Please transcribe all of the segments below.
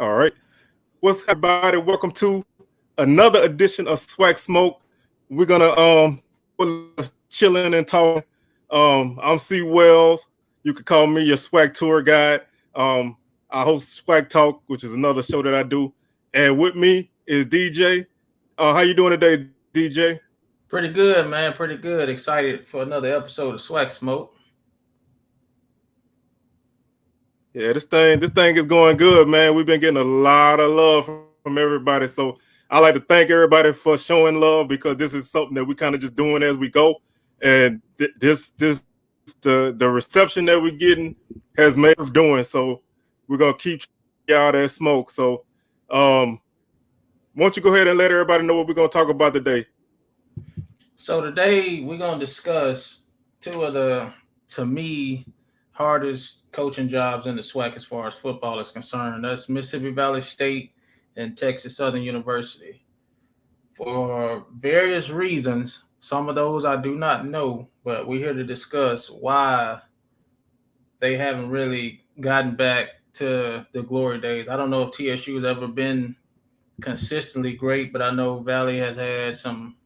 All right. What's up, everybody? Welcome to another edition of SWAC Smoke. We're gonna chilling and talking. I'm CWells. You could call me your SWAC tour guide. I host SWAC Talk, which is another show that I do. And with me is DJ. How you doing today, DJ? Pretty good, man. Pretty good. Excited for another episode of SWAC Smoke. Yeah, this thing is going good, man. We've been getting a lot of love from everybody. So I like to thank everybody for showing love because this is something that we kind of just doing as we go. And the reception that we're getting has made us doing. So we're gonna keep y'all that smoke. So why don't you go ahead and let everybody know what we're gonna talk about today? So today we're gonna discuss two of the, to me, hardest coaching jobs in the SWAC as far as football is concerned. That's Mississippi Valley State and Texas Southern University. For various reasons, some of those I do not know, but we're here to discuss why they haven't really gotten back to the glory days. I don't know if TSU has ever been consistently great, but I know Valley has had some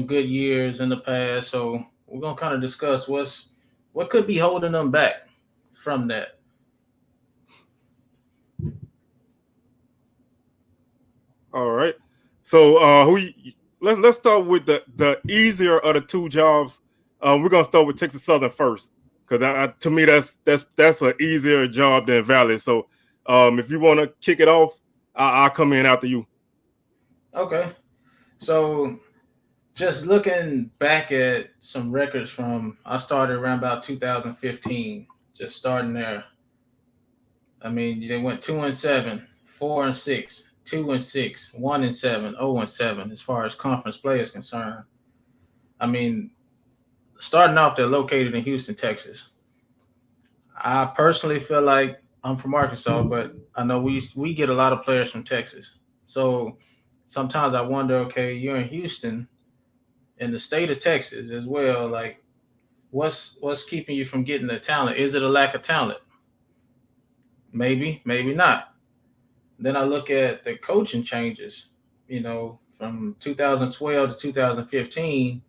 good years in the past. So we're gonna kind of discuss what could be holding them back from that. All right. So let's start with the easier of the two jobs. We're gonna start with Texas Southern first, because to me that's an easier job than Valley. So if you want to kick it off, I'll come in after you. Okay. So just looking back at some records from I started around about 2015, just starting there. I mean, they went 2-7, 4-6, 2-6, 1-7, 0-7 as far as conference play is concerned. I mean, starting off, they're located in Houston, Texas. I personally feel like I'm from Arkansas, but I know we get a lot of players from Texas. So sometimes I wonder, okay, you're in Houston, in the state of Texas as well. Like, what's keeping you from getting the talent? Is it a lack of talent? Maybe, maybe not. Then I look at the coaching changes. From 2012 to 2015,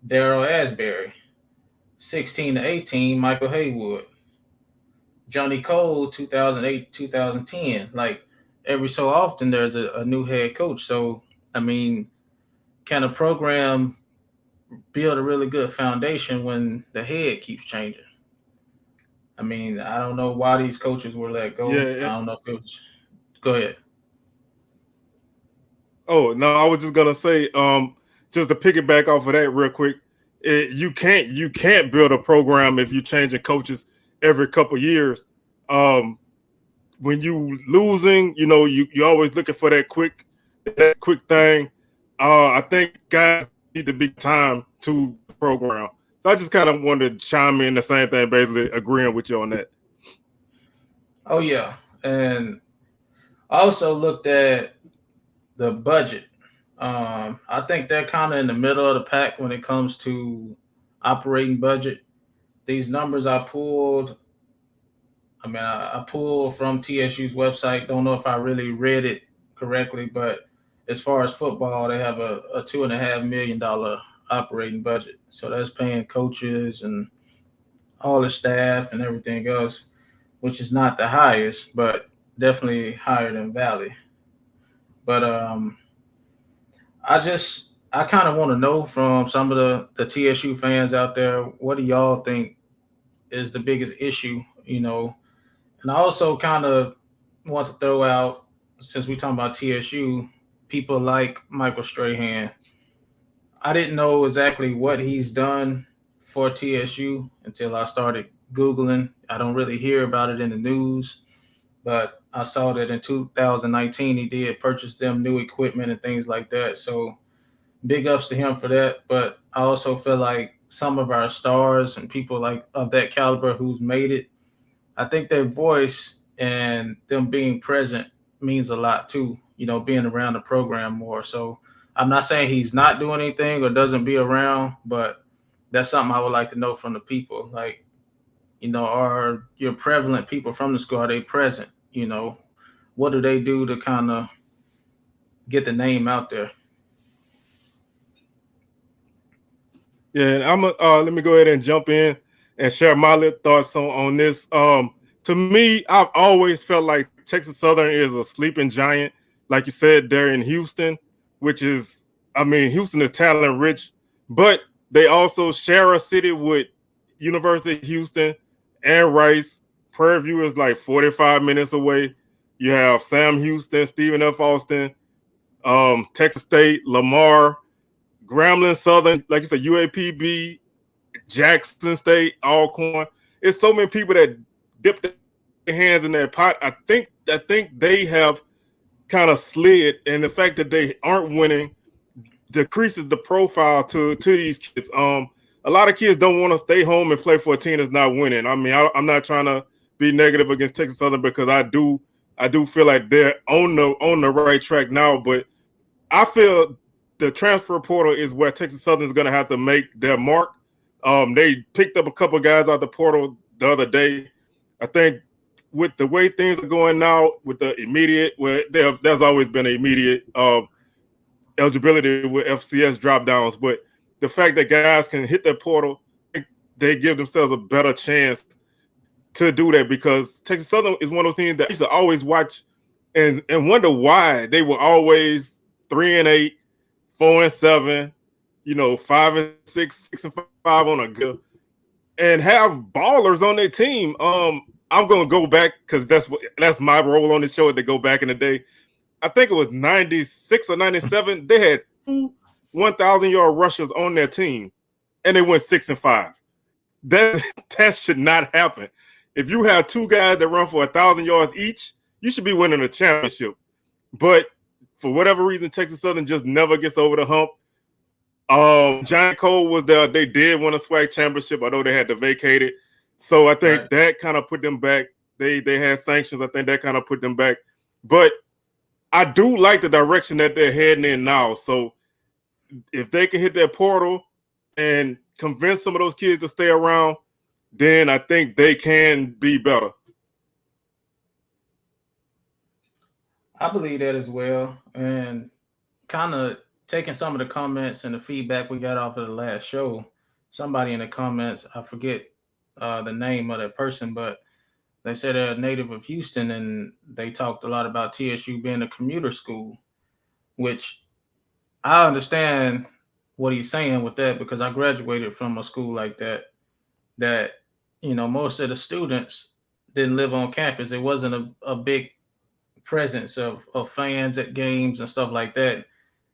Daryl Asbury. 16 to 18, Michael Haywood. Johnny Cole, 2008, 2010. Like, every so often, there's a new head coach. So, I mean, can a program build a really good foundation when the head keeps changing? I mean, I don't know why these coaches were let go. Yeah. I don't know if it was. Go ahead. Oh no, I was just gonna say, just to piggyback off of that real quick, you can't build a program if you're changing coaches every couple years. Um, when you losing, you always looking for that quick thing. I think guys need to be time to the program. So I just kind of wanted to chime in the same thing, basically agreeing with you on that. Oh yeah, and I also looked at the budget. I think they're kind of in the middle of the pack when it comes to operating budget. These numbers I pulled, I mean, I pulled from TSU's website. Don't know if I really read it correctly, but as far as football, they have a $2.5 million operating budget. So that's paying coaches and all the staff and everything else, which is not the highest, but definitely higher than Valley. But I kind of want to know from some of the TSU fans out there, what do y'all think is the biggest issue? And I also kind of want to throw out, since we talking about TSU, people like Michael Strahan. I didn't know exactly what he's done for TSU until I started Googling. I don't really hear about it in the news, but I saw that in 2019 he did purchase them new equipment and things like that. So big ups to him for that. But I also feel like some of our stars and people like of that caliber who's made it, I think their voice and them being present means a lot too. Being around the program more. So I'm not saying he's not doing anything or doesn't be around, but that's something I would like to know from the people. Like, are your prevalent people from the school, are they present? You know, what do they do to kind of get the name out there? Yeah, and I'm let me go ahead and jump in and share my little thoughts on this. To me, I've always felt like Texas Southern is a sleeping giant, like you said, there in Houston, which is, I mean, Houston is talent rich, but they also share a city with University of Houston and Rice. Prairie View is like 45 minutes away. You have Sam Houston, Stephen F. Austin, Texas State, Lamar, Grambling Southern, like you said, UAPB, Jackson State, Alcorn. It's so many people that dip their hands in that pot. I think they have kind of slid, and the fact that they aren't winning decreases the profile to these kids. A lot of kids don't want to stay home and play for a team that's not winning. I mean, I'm not trying to be negative against Texas Southern because I do feel like they're on the right track now, but I feel the transfer portal is where Texas Southern is going to have to make their mark. They picked up a couple of guys out the portal the other day. I think with the way things are going now, with the immediate, where there's always been an immediate eligibility with FCS drop downs, but the fact that guys can hit their portal, they give themselves a better chance to do that because Texas Southern is one of those teams that I used to always watch and wonder why they were always 3-8, 4-7, 5-6, 6-5 on a good, and have ballers on their team. I'm gonna go back because that's my role on the show to go back in the day. I think it was 96 or 97. They had two 1,000-yard rushers on their team, and they went 6-5. That that should not happen. If you have two guys that run for 1,000 yards each, you should be winning a championship. But for whatever reason, Texas Southern just never gets over the hump. Johnny Cole was there. They did win a SWAC championship, although they had to vacate it. So I think that kind of put them back. They had sanctions. I think that kind of put them back. But I do like the direction that they're heading in now. So if they can hit that portal and convince some of those kids to stay around, then I think they can be better. I believe that as well. And kind of taking some of the comments and the feedback we got off of the last show, somebody in the comments, I forget the name of that person, but they said they're a native of Houston and they talked a lot about TSU being a commuter school, which I understand what he's saying with that because I graduated from a school like that, that, most of the students didn't live on campus. It wasn't a big presence of fans at games and stuff like that.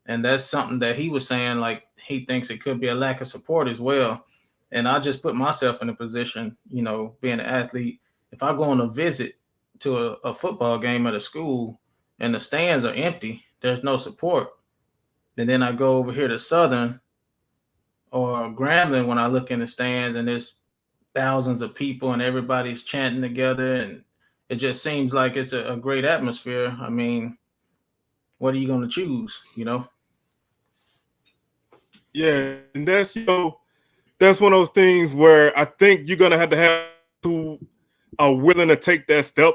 And that's something that he was saying, like he thinks it could be a lack of support as well. And I just put myself in a position, being an athlete, if I go on a visit to a football game at a school and the stands are empty, there's no support. And then I go over here to Southern or Grambling when I look in the stands and there's thousands of people and everybody's chanting together and it just seems like it's a great atmosphere. I mean, what are you going to choose, Yeah, and that's one of those things where I think you're gonna have to have who are willing to take that step.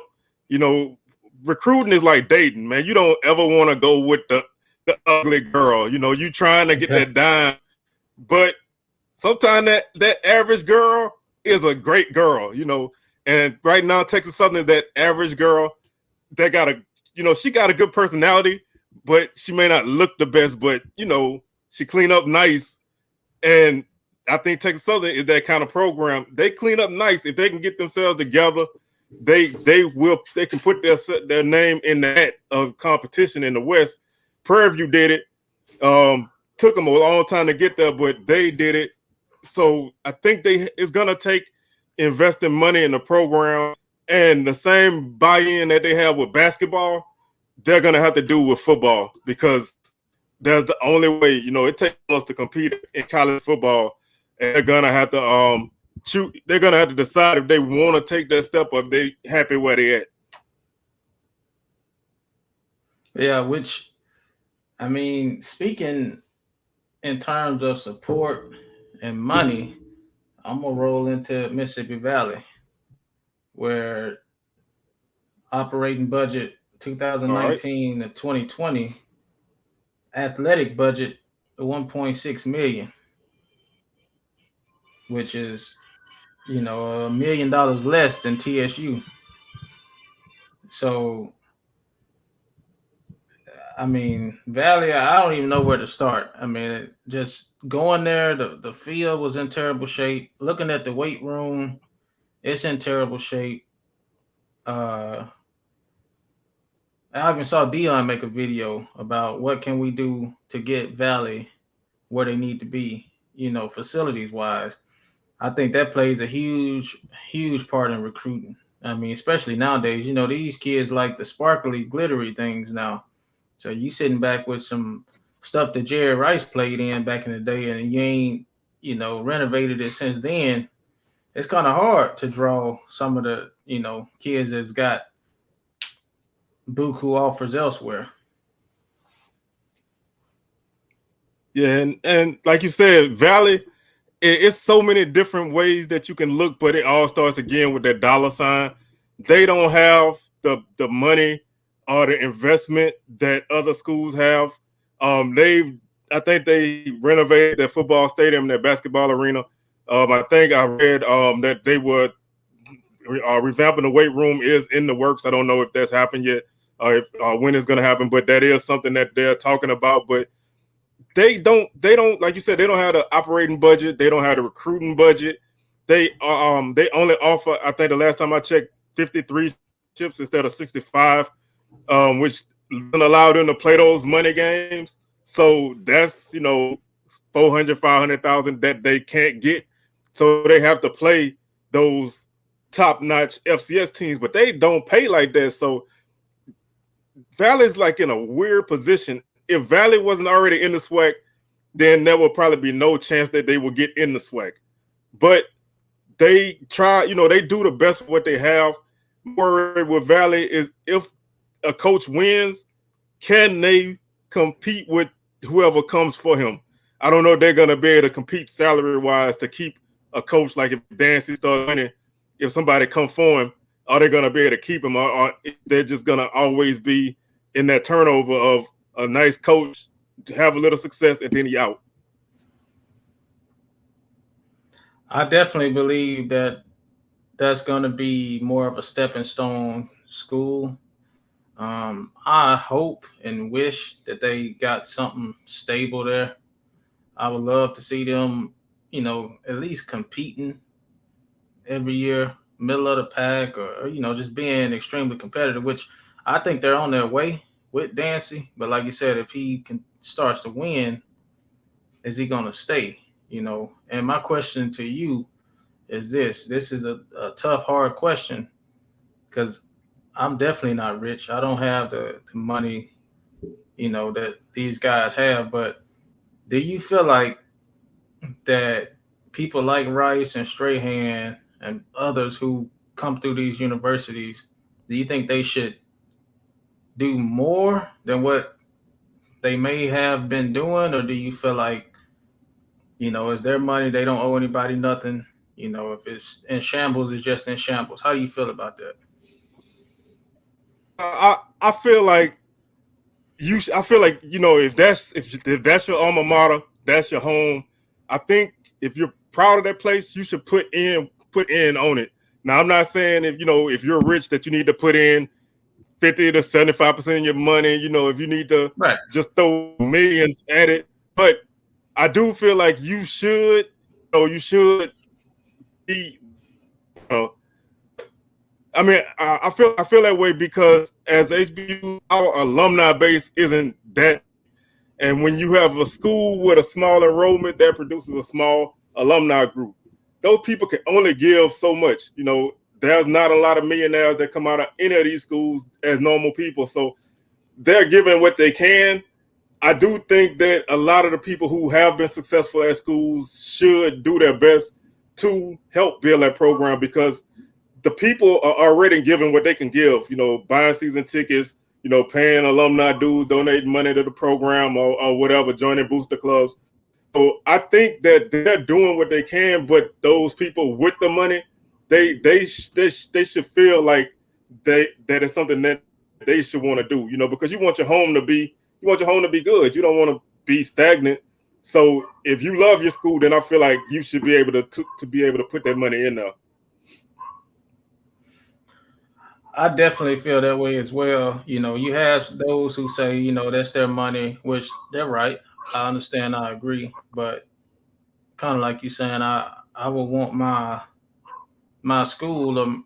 You know, recruiting is like dating, man. You don't ever want to go with the ugly girl. You trying to get that dime, but sometimes that average girl is a great girl. And right now Texas Southern is that average girl that she got a good personality, but she may not look the best, but she clean up nice. And I think Texas Southern is that kind of program. They clean up nice. If they can get themselves together, they can put their name in the hat of competition in the West. Prairie View did it. Took them a long time to get there, but they did it. So I think it's gonna take investing money in the program and the same buy-in that they have with basketball, they're gonna have to do with football because that's the only way. It takes us to compete in college football, and they're gonna have to shoot. They're gonna have to decide if they want to take that step or if they happy where they at. Yeah, which I mean, speaking in terms of support and money, I'm gonna roll into Mississippi Valley, where operating budget All right. 2019 to 2020, athletic budget 1.6 million, which is $1 million less than TSU. So I mean, Valley, I don't even know where to start. I mean, just going there, the field was in terrible shape. Looking at the weight room, it's in terrible shape. Uh, I even saw Dion make a video about what can we do to get Valley where they need to be, facilities wise. I think that plays a huge, huge part in recruiting. I mean, especially nowadays, these kids like the sparkly, glittery things now. So you sitting back with some stuff that Jerry Rice played in back in the day, and you ain't, renovated it since then. It's kind of hard to draw some of the, kids that's got buku offers elsewhere. Yeah, and like you said, Valley, it's so many different ways that you can look, but it all starts again with that dollar sign. They don't have the money or the investment that other schools have. They I think they renovated their football stadium, their basketball arena. I think I read that they were revamping the weight room is in the works. I don't know if that's happened yet, when it's going to happen, but that is something that they're talking about. But they don't like you said, they don't have the operating budget, they don't have the recruiting budget. They only offer, I think the last time I checked, 53 chips instead of 65, which doesn't allow them to play those money games. So that's 400, 500,000 that they can't get. So they have to play those top-notch FCS teams, but they don't pay like that. So Valley's like in a weird position. If Valley wasn't already in the SWAC, then there would probably be no chance that they would get in the SWAC. But they try, they do the best with what they have. Worry with Valley is if a coach wins, can they compete with whoever comes for him? I don't know if they're going to be able to compete salary-wise to keep a coach. Like if Dancy starts winning, if somebody comes for him, are they going to be able to keep him, or they're just going to always be in that turnover of a nice coach to have a little success and then he out? I definitely believe that that's going to be more of a stepping stone school. I hope and wish that they got something stable there. I would love to see them, at least competing every year, middle of the pack, or just being extremely competitive. Which I think they're on their way with Dancy. But like you said, if he starts to win, is he going to stay? And my question to you is this: This is a tough, hard question because I'm definitely not rich. I don't have the money, that these guys have. But do you feel like that people like Rice and Strahan and others who come through these universities, do you think they should do more than what they may have been doing, or do you feel like it's their money, they don't owe anybody nothing? If it's in shambles, it's just in shambles. How do you feel about that? I feel like I feel like if that's your alma mater, that's your home. I think if you're proud of that place, you should put in on it. Now I'm not saying if you're rich that you need to put in 50 to 75% of your money. If you need to Right. just throw millions at it, but I do feel like you should be. Uh, I mean, I feel that way because as HBU, our alumni base isn't that. And when you have a school with a small enrollment that produces a small alumni group, those people can only give so much. There's not a lot of millionaires that come out of any of these schools as normal people. So they're giving what they can. I do think that a lot of the people who have been successful at schools should do their best to help build that program because the people are already giving what they can give, buying season tickets, paying alumni dues, donating money to the program or whatever, joining booster clubs. So I think that they're doing what they can, but those people with the money, they should feel like that is something that they should want to do, because you want your home to be good. You don't want to be stagnant. So if you love your school, then I feel like you should be able to be able to put that money in there. I definitely feel that way as well. You have those who say, that's their money, which they're right. I understand, I agree. But kind of like you saying, I would want my school,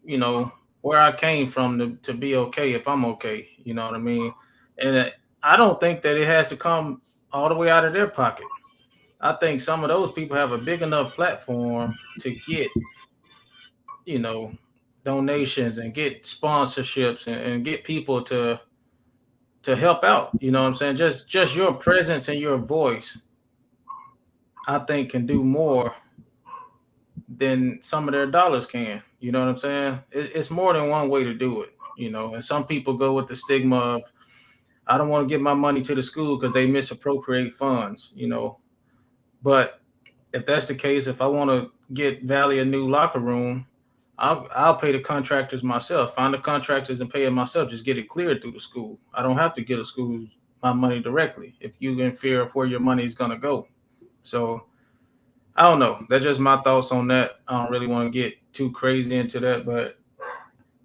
where I came from to be okay if I'm okay. You know what I mean? And I don't think that it has to come all the way out of their pocket. I think some of those people have a big enough platform to get, you know, donations and get sponsorships and get people to help out. You know what I'm saying? Just your presence and your voice, I think, can do more than some of their dollars can. You know what I'm saying? It's more than one way to do it. And some people go with the stigma of, I don't want to give my money to the school because they misappropriate funds. But if that's the case, if I want to get Valley a new locker room, I'll pay the contractors myself. Find the contractors and pay it myself. Just get it cleared through the school. I don't have to get a school my money directly if you in fear of where your money is gonna go. So I don't know. That's just my thoughts on that. I don't really want to get too crazy into that, but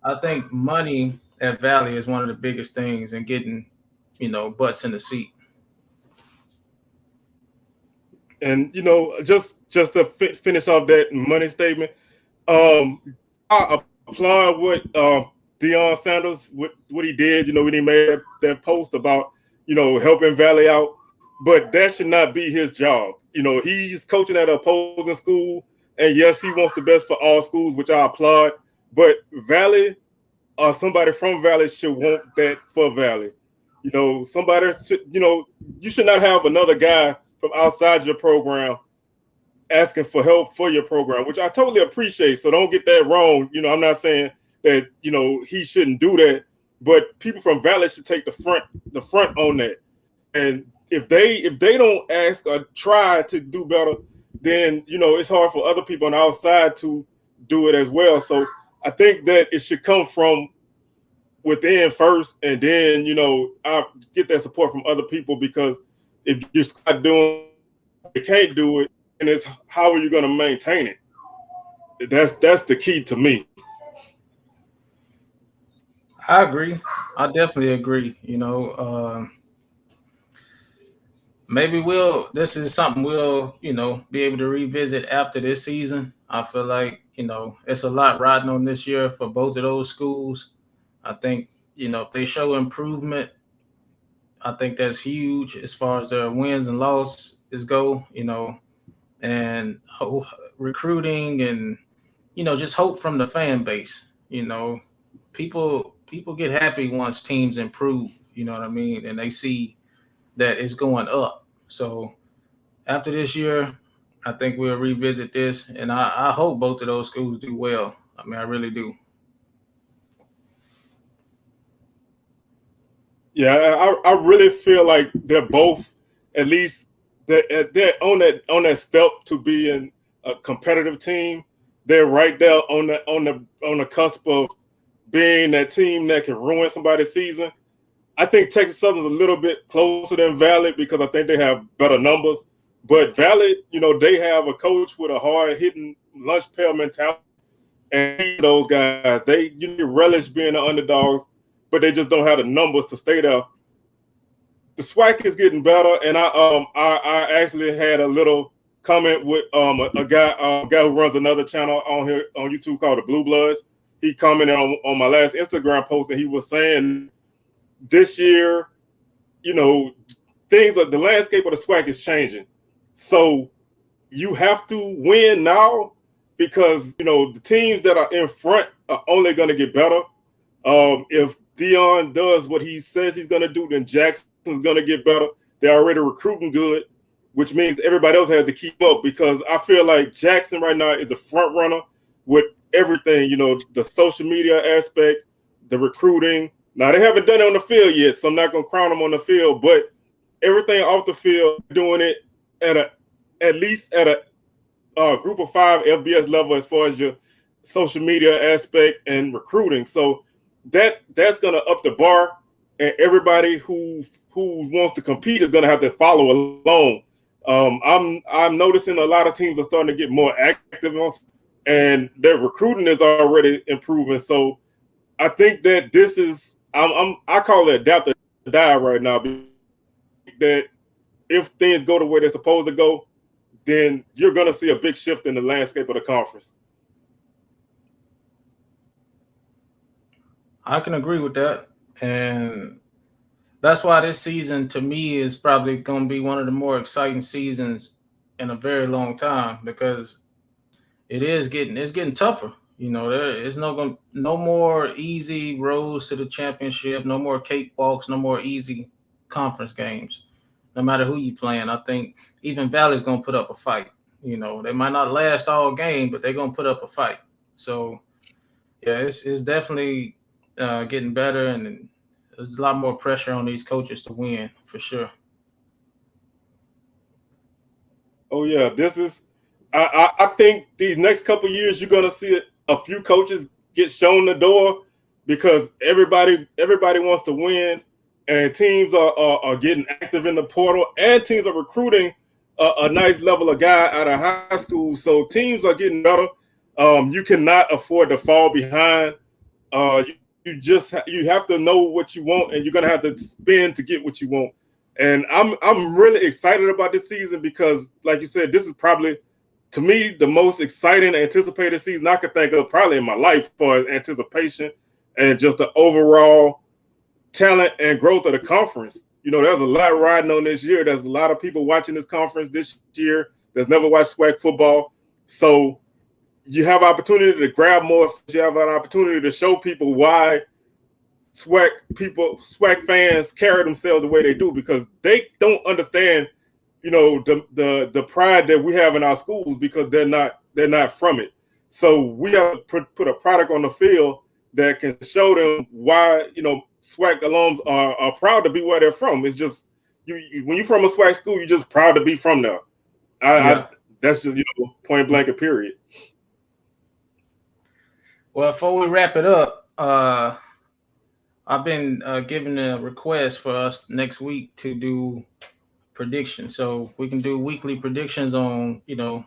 I think money at Valley is one of the biggest things in getting, butts in the seat. And just to finish off that money statement, um, I applaud what Deion Sanders what he did. When he made that post about helping Valley out, but that should not be his job. He's coaching at an opposing school, and yes, he wants the best for all schools, which I applaud. But Valley or somebody from Valley should want that for Valley. Somebody should, you should not have another guy from outside your program asking for help for your program, which I totally appreciate. So don't get that wrong. I'm not saying that, he shouldn't do that, but people from Valley should take the front on that. And if they don't ask or try to do better, then it's hard for other people on the outside to do it as well. So I think that it should come from within first, and then I get that support from other people, because if you're not doing, you can't do it, and it's how are you going to maintain it? That's the key to me. I agree. I definitely agree. Maybe this is something we'll, be able to revisit after this season. I feel like, it's a lot riding on this year for both of those schools. I think, if they show improvement, I think that's huge as far as their wins and losses go, and recruiting and, just hope from the fan base. People get happy once teams improve, you know what I mean? And they see that it's going up. So after this year, I think we'll revisit this, and I hope both of those schools do well. I mean, I really do. Yeah, I really feel like they're both, at least they're on that step to being a competitive team. They're right there on the cusp of being that team that can ruin somebody's season. I think Texas Southern's a little bit closer than Valley because I think they have better numbers. But Valley, they have a coach with a hard hitting lunch pail mentality, and those guys, they relish being the underdogs, but they just don't have the numbers to stay there. The SWAC is getting better, and I actually had a little comment with a guy who runs another channel on here on YouTube called the Blue Bloods. He commented on my last Instagram post, and he was saying this year, the landscape of the SWAC is changing. So you have to win now, because the teams that are in front are only going to get better. If Dion does what he says he's going to do, then Jackson's going to get better. They're already recruiting good, which means everybody else has to keep up, because I feel like Jackson right now is the front runner with everything, the social media aspect, the recruiting. Now, they haven't done it on the field yet, so I'm not going to crown them on the field, but everything off the field, doing it at least at a group of five FBS level as far as your social media aspect and recruiting. So that's gonna up the bar, and everybody who wants to compete is gonna have to follow along. I'm noticing a lot of teams are starting to get more active on, and their recruiting is already improving. So I think that this is I call it adapt or die right now. That if things go the way they're supposed to go, then you're going to see a big shift in the landscape of the conference. I can agree with that, and that's why this season to me is probably going to be one of the more exciting seasons in a very long time because it's getting tougher. You know, there is no more easy roads to the championship, no more cakewalks, no more easy conference games. No matter who you playing, I think even Valley's gonna put up a fight. You know, they might not last all game, but they're gonna put up a fight. So yeah, it's definitely getting better, and there's a lot more pressure on these coaches to win for sure. Oh yeah, this is. I think these next couple of years you're going to see a few coaches get shown the door because everybody wants to win, and teams are getting active in the portal, and teams are recruiting a nice level of guy out of high school. So teams are getting better. You cannot afford to fall behind. You have to know what you want, and you're gonna have to spend to get what you want. And I'm really excited about this season because, like you said, this is probably to me the most exciting, anticipated season I could think of probably in my life for anticipation and just the overall talent and growth of the conference. You know, there's a lot riding on this year. There's a lot of people watching this conference this year that's never watched SWAC football. So you have opportunity to grab more. You have an opportunity to show people why SWAC fans carry themselves the way they do because they don't understand, you know, the pride that we have in our schools because they're not from it. So we have to put a product on the field that can show them why, you know, SWAC alums are proud to be where they're from. It's just when you're from a SWAC school, you're just proud to be from there. That's just, you know, point blank and period. Well, before we wrap it up, I've been given a request for us next week to do predictions. So we can do weekly predictions on, you know,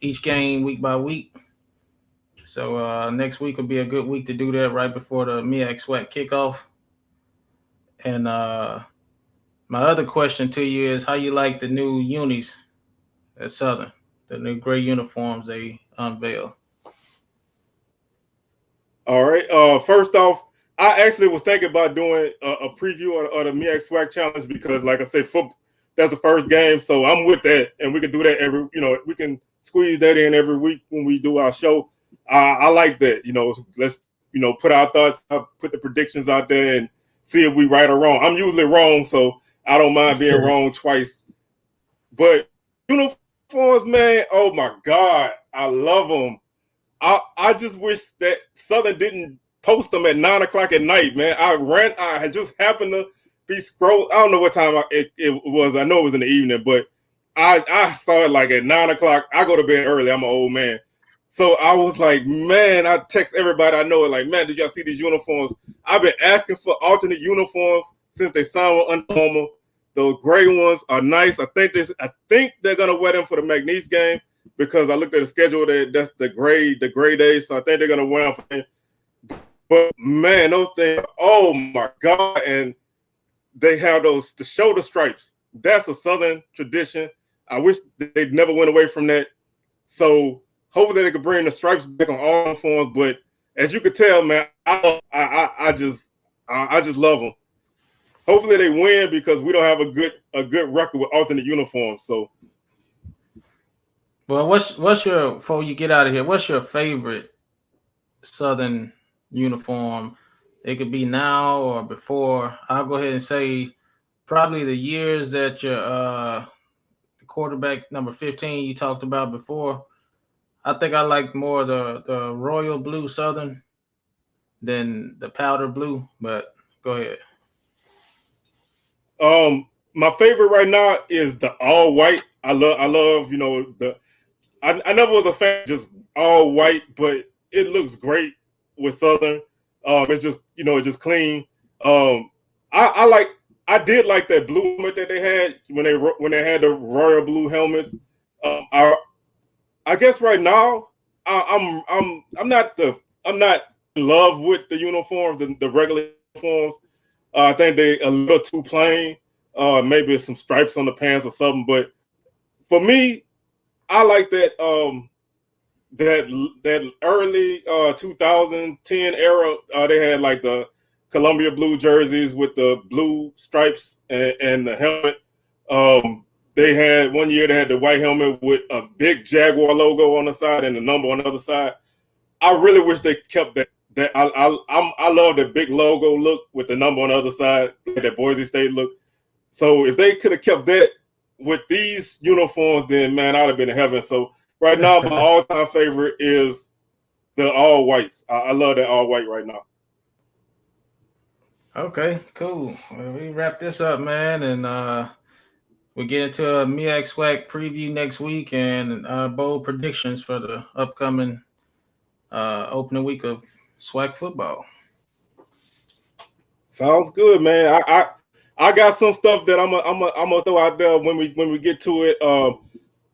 each game week by week. So next week will be a good week to do that right before the MEAC SWAC kickoff. And my other question to you is how you like the new unis at Southern, the new gray uniforms they unveiled. All right. First off, I actually was thinking about doing a preview of the MEAC SWAC challenge because, like I said, football, that's the first game, so I'm with that, and we can do that every. You know, we can squeeze that in every week when we do our show. I like that. You know, let's put our thoughts, put the predictions out there, and see if we right or wrong. I'm usually wrong, so I don't mind being wrong twice. But uniforms, man, oh my God, I love them. I just wish that Southern didn't post them at 9:00 at night, man. I had just happened to be scroll. I don't know what time it was. I know it was in the evening, but I saw it like at 9:00. I go to bed early. I'm an old man. So I was like, man, I text everybody I know, like, man, did y'all see these uniforms? I've been asking for alternate uniforms since they signed with Under Armour. The gray ones are nice. I think they're gonna wear them for the McNeese game because I looked at the schedule. That's the gray days. So I think they're gonna wear them for them. But man, those things, oh my God. And they have those the shoulder stripes. That's a Southern tradition. I wish they'd never went away from that. So hopefully they could bring the stripes back on all forms. But as you could tell, man, I just love them. Hopefully they win because we don't have a good record with alternate uniforms. So, well, what's your before you get out of here? What's your favorite Southern uniform? It could be now or before. I'll go ahead and say probably the years that your quarterback number 15 you talked about before. I think I like more the royal blue Southern than the powder blue. But go ahead. my favorite right now is the all white. I love I never was a fan of just all white, but it looks great with Southern. It's just it's just clean. I did like that blue helmet that they had when they had the royal blue helmets. I guess right now I'm not in love with the uniforms, the regular uniforms. I think they a little too plain. Maybe some stripes on the pants or something. But for me, I like that early 2010 era. They had like the Columbia blue jerseys with the blue stripes and the helmet. They had one year they had the white helmet with a big Jaguar logo on the side and the number on the other side. I really wish they kept that. I love the big logo look with the number on the other side, that Boise State look. So if they could have kept that with these uniforms, then man, I'd have been in heaven. So right now, my all-time favorite is the all whites. I love that all white right now. Okay, cool. Well, we wrap this up, man, and we'll get into a MEAC SWAC preview next week and bold predictions for the upcoming opening week of SWAC football. Sounds good, man. I got some stuff that I'm gonna throw out there when we get to it.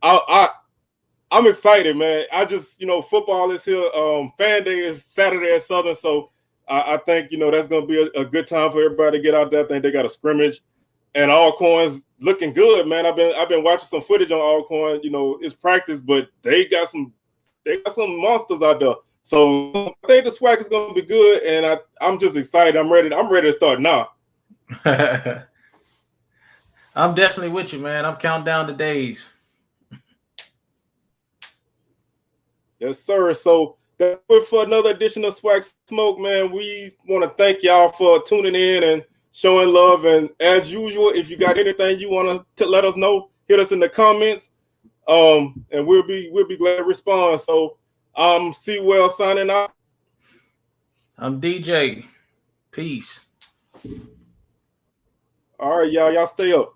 I'm excited, man. I just football is here. Fan day is Saturday at Southern, so I think that's gonna be a good time for everybody to get out there. I think they got a scrimmage, and Alcorn's looking good, man. I've been watching some footage on Alcorn. It's practice, but they got some monsters out there. So I think the SWAC is going to be good, and I'm just excited. I'm ready to start now. I'm definitely with you, man. I'm counting down the days. Yes, sir. So that's it for another edition of SWAC Smoke, man. We want to thank y'all for tuning in and showing love. And as usual, if you got anything you want to let us know, hit us in the comments, and we'll be glad to respond. So I'm CWells signing out. I'm DJ. Peace. All right, y'all stay up.